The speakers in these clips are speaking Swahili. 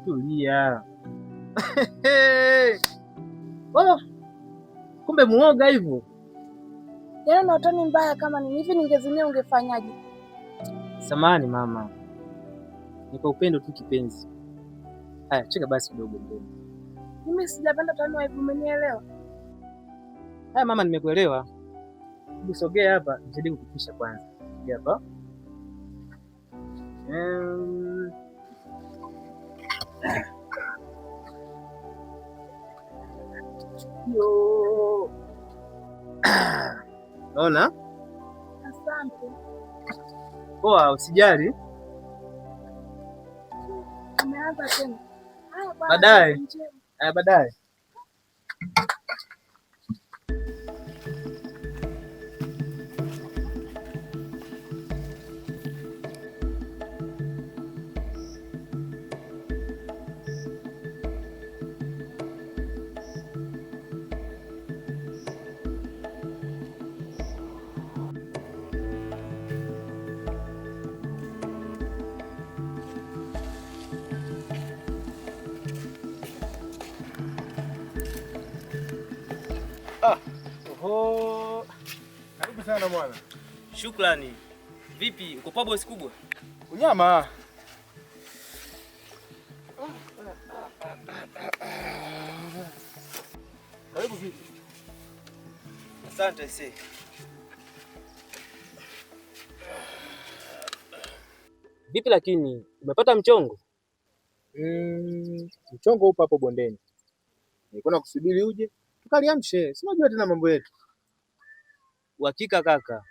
Tulia. Oh, kumbe muoga hivyo. Yaani una utani mbaya kama ni hivi, ningezimia ungefanyaje? Samahani mama. Niko upendo tu kipenzi. Haya, cheka basi kidogo mbele. Mimi sijapenda utani wa hivyo, umenielewa? Haya mama, nimekuelewa. Hebu sogea hapa, nizidi kukupisha kwanza. Sogea hapa. Yo. Naona? Asante. Poa, usijali. Umeanza tena. Baadaye. Baadaye. Oho. Karibu sana mwana. Shukrani. Vipi, uko pa bosi kubwa? Unyama. Karibu vipi? Asante sisi. Vipi lakini, umepata mchongo? Mchongo upo hapo bondeni. Nilikuwa nakusubiri uje tukaliamshe. Si unajua tena mambo yetu. Uhakika kaka.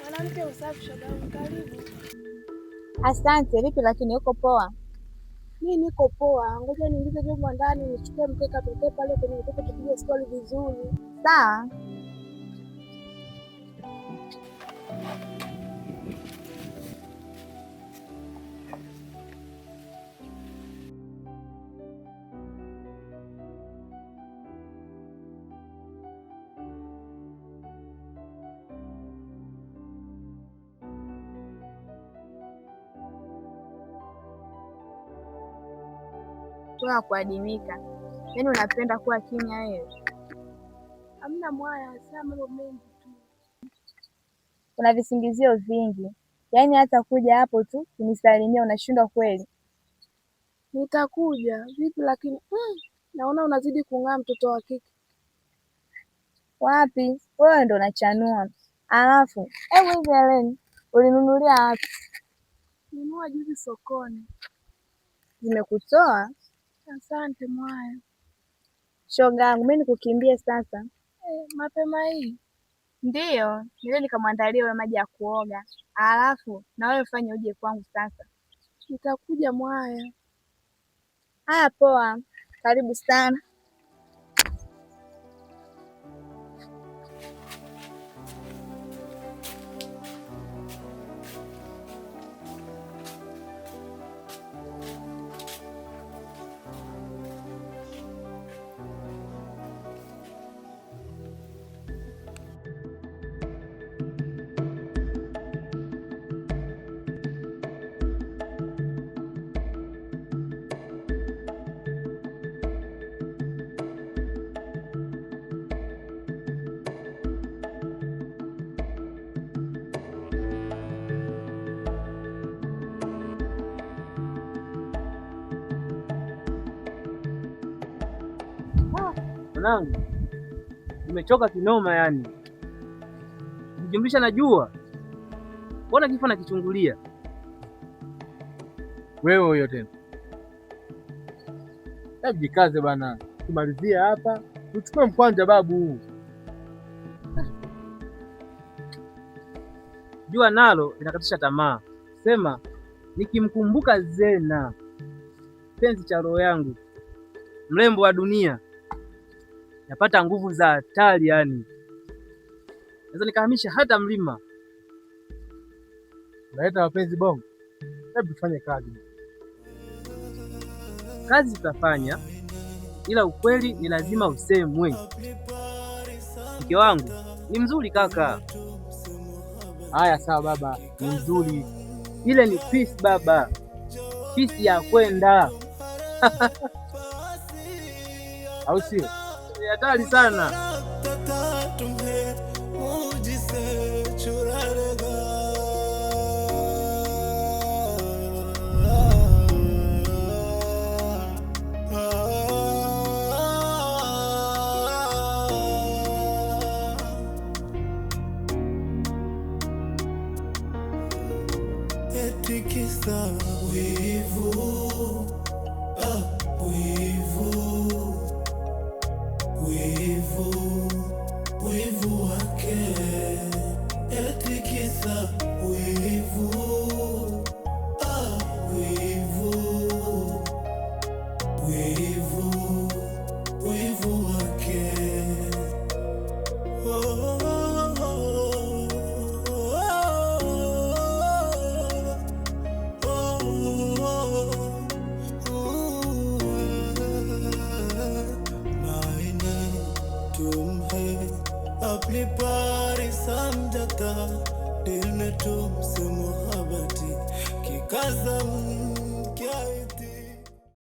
Mwanamke usafi, shogangu, karibu. Asante. Vipi lakini, uko poa? Mimi niko poa. Ngoja niingize vyombo ndani, nichukue mkeka tukae pale kwenye mkeka tupige stori vizuri. Sawa. Toa kuadimika. Yaani unapenda kuwa kimya wewe? Hamna mwaya, saa mambo mengi tu. Kuna visingizio vingi. Yaani hata kuja hapo tu kunisalimia unashindwa kweli? Nitakuja. Vipi lakini naona unazidi kung'aa, mtoto wa kike. Wapi? Wewe ndo unachanua. Alafu, hebu hivi Helen, ulinunulia wapi? Nunua juzi sokoni. Zimekutoa? Asante mwaya. Shogangu, mimi nikukimbie sasa. Mapema hii? Ndiyo, nile nikamwandalia wewe maji ya kuoga. Alafu, na wewe fanye uje kwangu sasa. Nitakuja mwaya. Haya poa. Karibu sana. mwanangu, nimechoka kinoma yani. Nijumlisha najua. Mbona kifo nakichungulia? Wewe huyo tena. Hebu jikaze bana. Tumalizie hapa. Tuchukue mkwanja babu. Jua nalo linakatisha tamaa. Sema nikimkumbuka Zena, penzi cha roho yangu, mrembo wa dunia, napata nguvu za hatari yani. Naweza nikahamisha hata mlima. Unaleta mapenzi bongo. Hebu tufanye kazi. Kazi tutafanya, ila ukweli ni lazima usemwe. Mke wangu ni mzuri kaka. Haya sawa baba, ni mzuri. Ile ni peace baba, peace ya kwenda. Au sio? Ni hatari sana. Kisa wivu, wivu wake, eti kisa wivu, wivu wake. अपनी पारी समझता दिल ने तुमसे मोहब्बत की कसम क्या